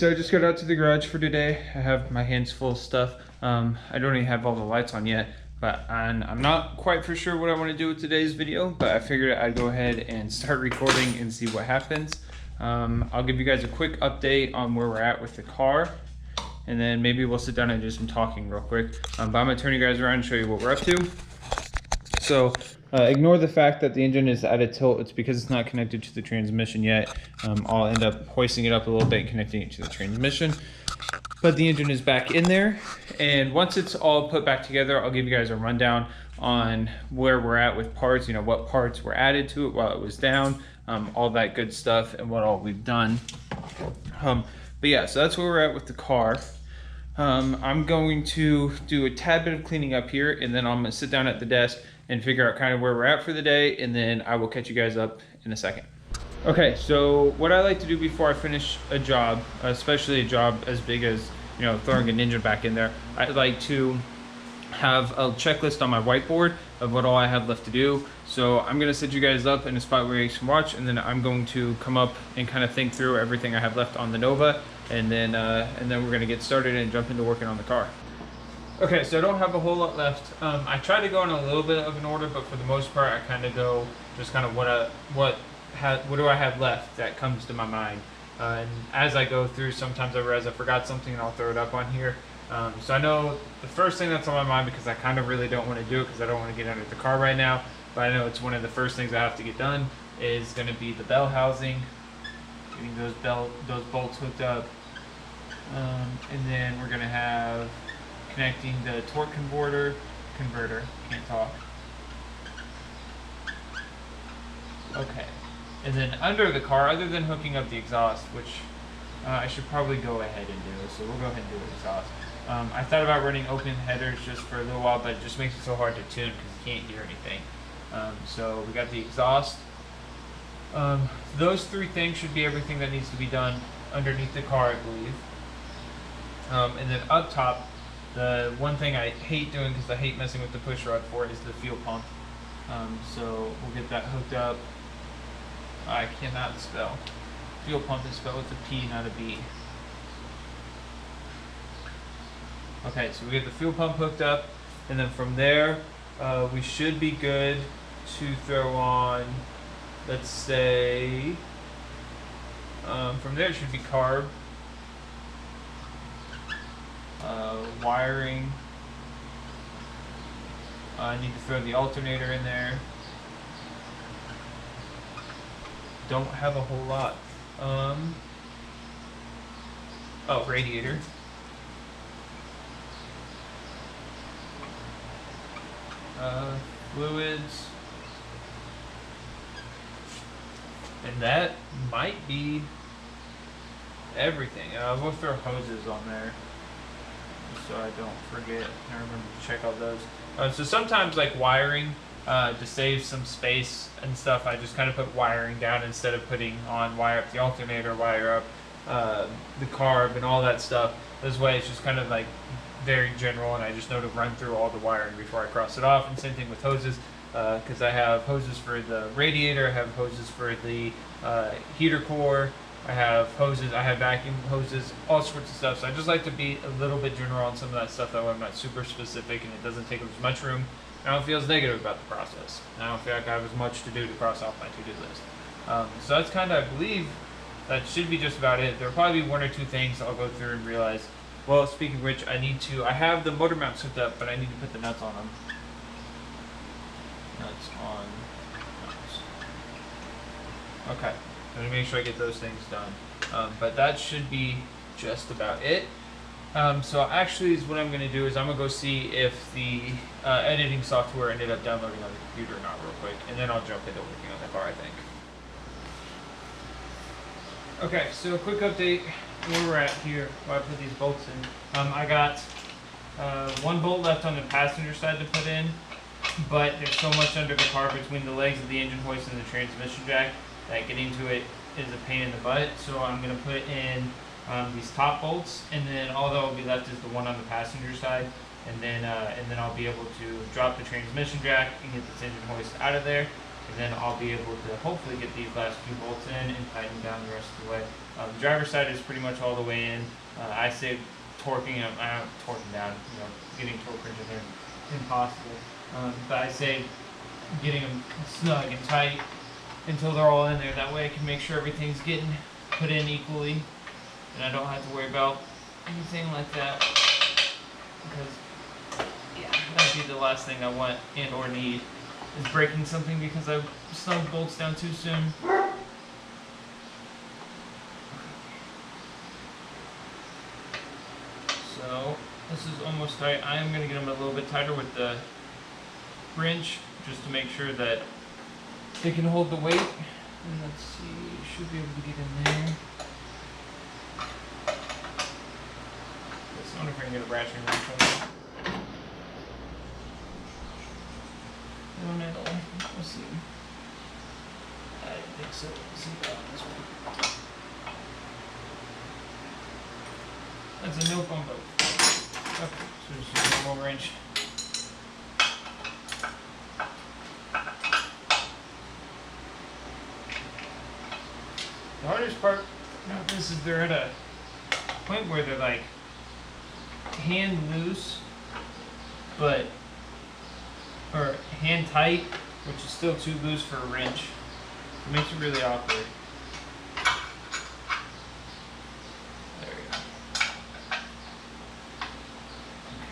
so I just got out to the garage for today. I have my hands full of stuff. I don't even have all the lights on yet, but I'm not quite for sure what I want to do with today's video, but I figured I'd go ahead and start recording and see what happens. I'll give you guys a quick update on where we're at with the car, and then maybe we'll sit down and do some talking real quick. But I'm gonna turn you guys around and show you what we're up to. So ignore the fact that the engine is at a tilt. It's because it's not connected to the transmission yet. I'll end up hoisting it up a little bit and connecting it to the transmission. But the engine is back in there. And once it's all put back together, I'll give you guys a rundown on where we're at with parts, you know, what parts were added to it while it was down, all that good stuff, and what all we've done. But yeah, so that's where we're at with the car. I'm going to do a tad bit of cleaning up here, and then I'm gonna sit down at the desk and figure out kind of where we're at for the day, and then I will catch you guys up in a second. Okay, so what I like to do before I finish a job, especially a job as big as, you know, throwing an engine back in there, I like to have a checklist on my whiteboard of what all I have left to do. So I'm gonna set you guys up in a spot where you can watch, and then I'm going to come up and kind of think through everything I have left on the Nova, and then we're gonna get started and jump into working on the car. Okay, so I don't have a whole lot left. I try to go in a little bit of an order, but for the most part, I kind of go just kind of what do I have left that comes to my mind. And as I go through, sometimes I realize I forgot something, and I'll throw it up on here. So I know the first thing that's on my mind, because I kind of really don't want to do it because I don't want to get under the car right now, but I know it's one of the first things I have to get done, is going to be the bell housing, getting those bolts hooked up, and then we're going to have connecting the torque converter, can't talk. Okay, and then under the car, other than hooking up the exhaust, which I should probably go ahead and do, so we'll go ahead and do the exhaust. I thought about running open headers just for a little while, but it just makes it so hard to tune because you can't hear anything. So we got the exhaust. Those three things should be everything that needs to be done underneath the car, I believe. And then up top, the one thing I hate doing, because I hate messing with the push rod for it, is the fuel pump. So we'll get that hooked up. I cannot spell. Fuel pump is spelled with a P, not a B. Okay, so we get the fuel pump hooked up, and then from there, we should be good to throw on, let's say, from there it should be carb, wiring. I need to throw the alternator in there. Don't have a whole lot. Oh, radiator. Fluids. And that might be everything. We'll throw hoses on there, so I don't forget. I remember to check all those. So sometimes, like wiring, to save some space and stuff, I just kind of put wiring down instead of putting on wire up the alternator, wire up the carb and all that stuff. This way it's just kind of like very general, and I just know to run through all the wiring before I cross it off. And same thing with hoses, because I have hoses for the radiator, I have hoses for the heater core, I have hoses, I have vacuum hoses, all sorts of stuff. So I just like to be a little bit general on some of that stuff, that way I'm not super specific and it doesn't take up as much room. I don't feel as negative about the process. I don't feel like I have as much to do to cross off my to-do list. So that's kind of, I believe, that should be just about it. There'll probably be one or two things I'll go through and realize, well, speaking of which, I have the motor mounts hooked up, but I need to put the nuts on them. Nuts on nuts. Okay, let me make sure I get those things done. But that should be just about it. So actually, what I'm going to do is I'm going to go see if the editing software ended up downloading on the computer or not real quick, and then I'll jump into working on the car, I think. Okay, so a quick update where we're at here while I put these bolts in. I got one bolt left on the passenger side to put in, but there's so much under the car between the legs of the engine hoist and the transmission jack that getting to it is a pain in the butt. So I'm going to put in these top bolts, and then all that will be left is the one on the passenger side, and then I'll be able to drop the transmission jack and get this engine hoist out of there. and then I'll be able to hopefully get these last few bolts in and tighten down the rest of the way. The driver's side is pretty much all the way in. I say torquing them, torquing down, getting torque wrench in there, impossible. But I say getting them snug and tight until they're all in there. That way I can make sure everything's getting put in equally, and I don't have to worry about anything like that. Because, yeah, that'd be the last thing I want and or need, is breaking something because I snug bolts down too soon. So this is almost tight. I am going to get them a little bit tighter with the wrench just to make sure that they can hold the weight. And let's see, should be able to get in there. I wonder if I can get a ratchet wrench on that. No, no, let's see. I think so. Let's see that on this one. That's a nope on both. Okay, so just use a normal wrench. The hardest part about this is they're at a point where they're like hand loose, or hand tight, which is still too loose for a wrench. It makes it really awkward. There we go.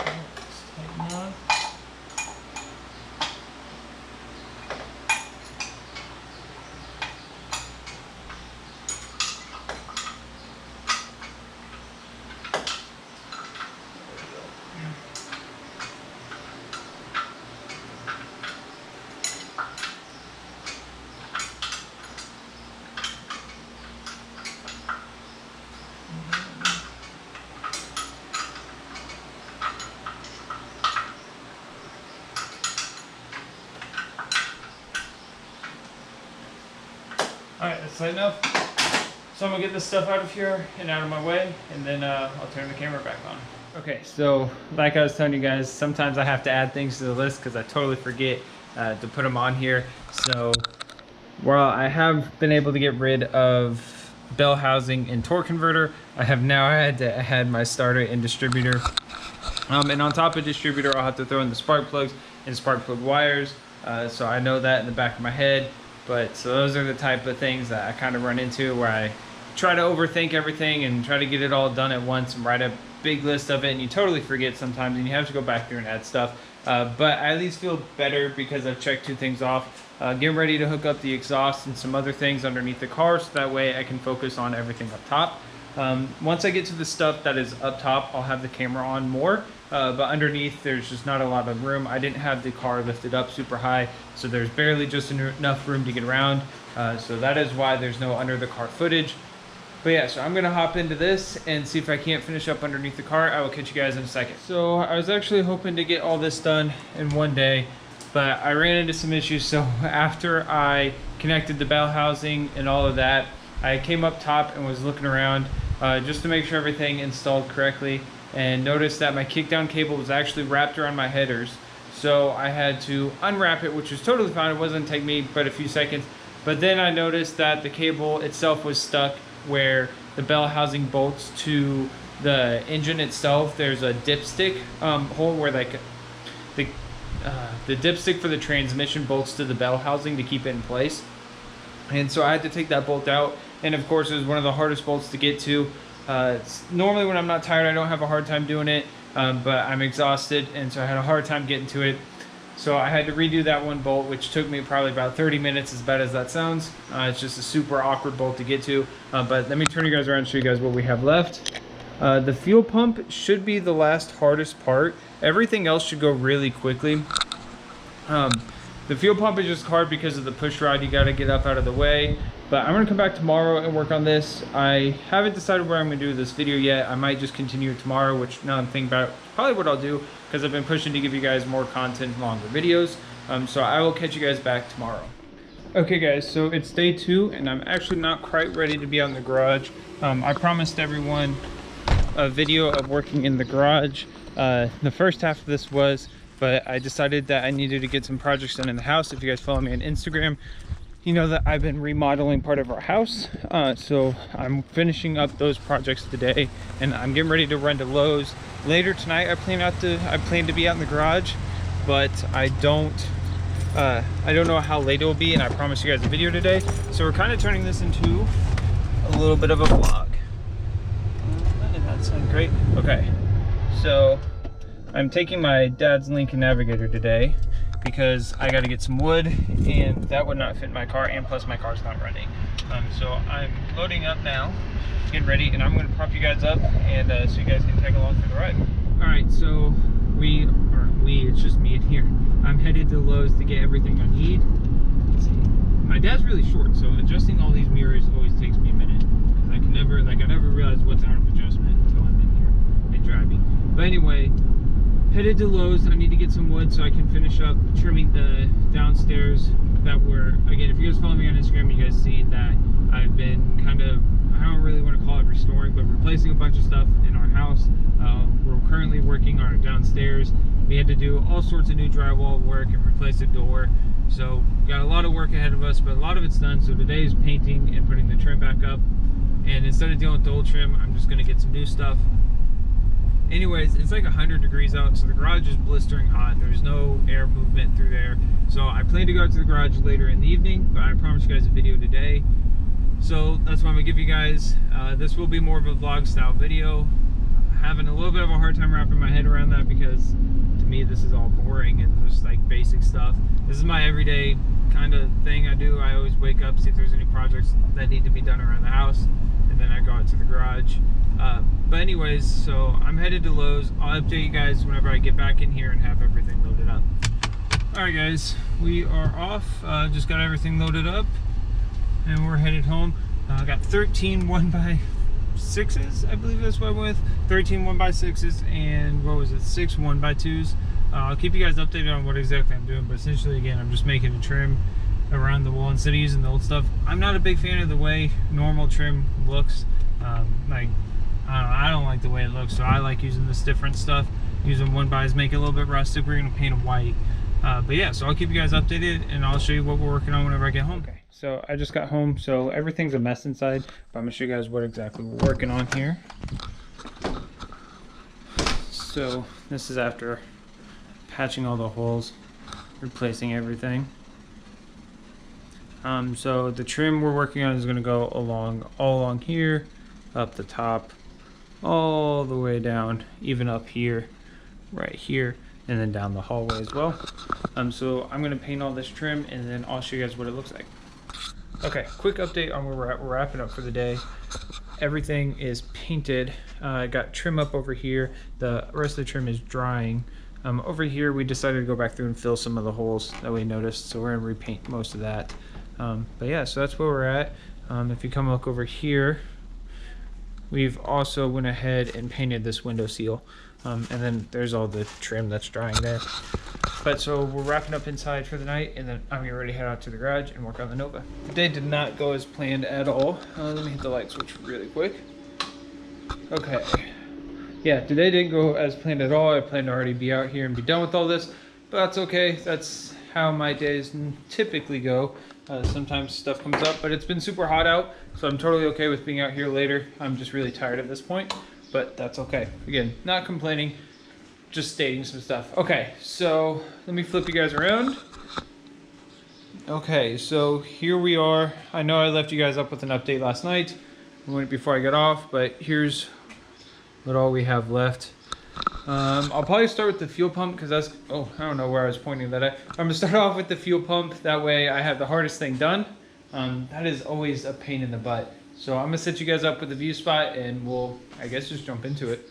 Okay, let's tighten up. Alright, that's tight enough. So I'm gonna get this stuff out of here and out of my way, and then I'll turn the camera back on. Okay, so like I was telling you guys, sometimes I have to add things to the list because I totally forget to put them on here. So while I have been able to get rid of bell housing and torque converter, I have now had to add my starter and distributor. And on top of distributor, I'll have to throw in the spark plugs and spark plug wires. So I know that in the back of my head. But so those are the type of things that I kind of run into, where I try to overthink everything and try to get it all done at once and write a big list of it, and you totally forget sometimes, and you have to go back through and add stuff. But I at least feel better because I've checked 2 things off. Getting ready to hook up the exhaust and some other things underneath the car, so that way I can focus on everything up top. Once I get to the stuff that is up top, I'll have the camera on more, but underneath there's just not a lot of room. I didn't have the car lifted up super high, so there's barely just enough room to get around. So that is why there's no under the car footage. But yeah, so I'm gonna hop into this and see if I can't finish up underneath the car. I will catch you guys in a second. So I was actually hoping to get all this done in one day, but I ran into some issues. So after I connected the bell housing and all of that, I came up top and was looking around just to make sure everything installed correctly, and noticed that my kickdown cable was actually wrapped around my headers. So I had to unwrap it, which was totally fine. It wasn't take me but a few seconds. But then I noticed that the cable itself was stuck where the bell housing bolts to the engine itself. There's a dipstick hole where like the dipstick for the transmission bolts to the bell housing to keep it in place. And so I had to take that bolt out, and of course it was one of the hardest bolts to get to. Normally when I'm not tired, I don't have a hard time doing it, but I'm exhausted, and so I had a hard time getting to it. So I had to redo that one bolt, which took me probably about 30 minutes, as bad as that sounds. It's just a super awkward bolt to get to. But let me turn you guys around and show you guys what we have left. The fuel pump should be the last hardest part. Everything else should go really quickly. The fuel pump is just hard because of the push rod. You got to get up out of the way. But I'm going to come back tomorrow and work on this. I haven't decided where I'm going to do this video yet. I might just continue tomorrow, which now I'm thinking about probably what I'll do, because I've been pushing to give you guys more content, longer videos. So I will catch you guys back tomorrow. Okay guys, so it's day 2 and I'm actually not quite ready to be out in the garage. I promised everyone a video of working in the garage. The first half of this was but I decided that I needed to get some projects done in the house. If you guys follow me on Instagram, you know that I've been remodeling part of our house. So I'm finishing up those projects today, and I'm getting ready to run to Lowe's. Later tonight, I plan to be out in the garage, but I don't know how late it will be, and I promised you guys a video today. So we're kind of turning this into a little bit of a vlog. Did that sound great? Okay, so I'm taking my dad's Lincoln Navigator today because I got to get some wood, and that would not fit in my car, and plus my car's not running. So I'm loading up now, getting ready, and I'm going to prop you guys up, and so you guys can tag along for the ride. All right, so it's just me in here. I'm headed to Lowe's to get everything I need. Let's see. My dad's really short, so adjusting all these mirrors always takes me a minute. I never realize what's out of adjustment until I'm in here and driving. But anyway, headed to Lowe's. I need to get some wood so I can finish up trimming the downstairs that were, again, if you guys follow me on Instagram, you guys see that I've been kind of, I don't really want to call it restoring, but replacing a bunch of stuff in our house. We're currently working on our downstairs. We had to do all sorts of new drywall work and replace a door. So got a lot of work ahead of us, but a lot of it's done. So today is painting and putting the trim back up. And instead of dealing with the old trim, I'm just gonna get some new stuff. Anyways, it's like 100 degrees out, so the garage is blistering hot. There's no air movement through there. So I plan to go out to the garage later in the evening, but I promised you guys a video today. So that's why I'm gonna give you guys, this will be more of a vlog style video. Having a little bit of a hard time wrapping my head around that because to me this is all boring and just like basic stuff. This is my everyday kind of thing I do. I always wake up, see if there's any projects that need to be done around the house, and then I go out to the garage. But anyways, so I'm headed to Lowe's. I'll update you guys whenever I get back in here and have everything loaded up. Alright guys, we are off. Just got everything loaded up and we're headed home. I got 13 1x6s, I believe that's what I went with. 13 1x6s and what was it, 6 1x2s. I'll keep you guys updated on what exactly I'm doing, but essentially again I'm just making a trim around the wall instead of using the old stuff. I'm not a big fan of the way normal trim looks. I don't like the way it looks, so I like using this different stuff. Using 1xs, make it a little bit rustic. We're gonna paint them white. But yeah, so I'll keep you guys updated and I'll show you what we're working on whenever I get home. Okay, so I just got home, so everything's a mess inside, but I'm gonna show you guys what exactly we're working on here. So this is after patching all the holes, replacing everything. So the trim we're working on is gonna go all along here, up the top, all the way down, even up here, right here, and then down the hallway as well. So I'm gonna paint all this trim and then I'll show you guys what it looks like. Okay, quick update on where we're at. We're wrapping up for the day. Everything is painted. I got trim up over here. The rest of the trim is drying. Over here we decided to go back through and fill some of the holes that we noticed, so we're gonna repaint most of that. But yeah, so that's where we're at. If you come look over here, we've also went ahead and painted this window seal. And then there's all the trim that's drying there. But so we're wrapping up inside for the night, and then I'm getting ready to head out to the garage and work on the Nova. The day did not go as planned at all. Let me hit the light switch really quick. Okay. Yeah, today didn't go as planned at all. I planned to already be out here and be done with all this, but that's okay. That's how my days typically go. Sometimes stuff comes up, but it's been super hot out, so I'm totally okay with being out here later. I'm just really tired at this point, but that's okay. Again, not complaining, just stating some stuff. Okay, so let me flip you guys around. Okay, so here we are. I know I left you guys up with an update last night before I got off, but here's what all we have left. I'll probably start with the fuel pump because that's, oh, I don't know where I was pointing that at. I'm gonna start off with the fuel pump. That way I have the hardest thing done. That is always a pain in the butt. So I'm gonna set you guys up with the view spot and we'll, I guess, just jump into it.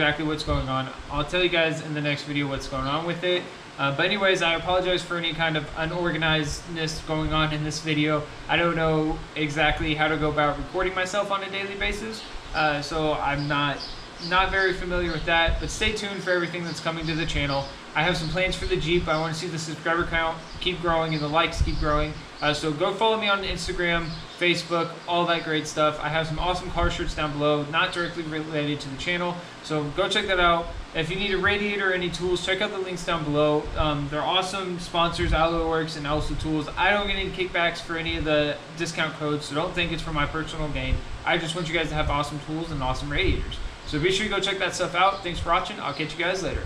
exactly what's going on. I'll tell you guys in the next video what's going on with it. But anyways, I apologize for any kind of unorganizedness going on in this video. I don't know exactly how to go about recording myself on a daily basis, so I'm not very familiar with that. But stay tuned for everything that's coming to the channel. I have some plans for the Jeep. I want to see the subscriber count keep growing and the likes keep growing. So go follow me on Instagram, Facebook, all that great stuff. I have some awesome car shirts down below, not directly related to the channel. So go check that out. If you need a radiator or any tools, check out the links down below. They're awesome sponsors, Alloy Works and Also Tools. I don't get any kickbacks for any of the discount codes, so don't think it's for my personal gain. I just want you guys to have awesome tools and awesome radiators. So be sure you go check that stuff out. Thanks for watching. I'll catch you guys later.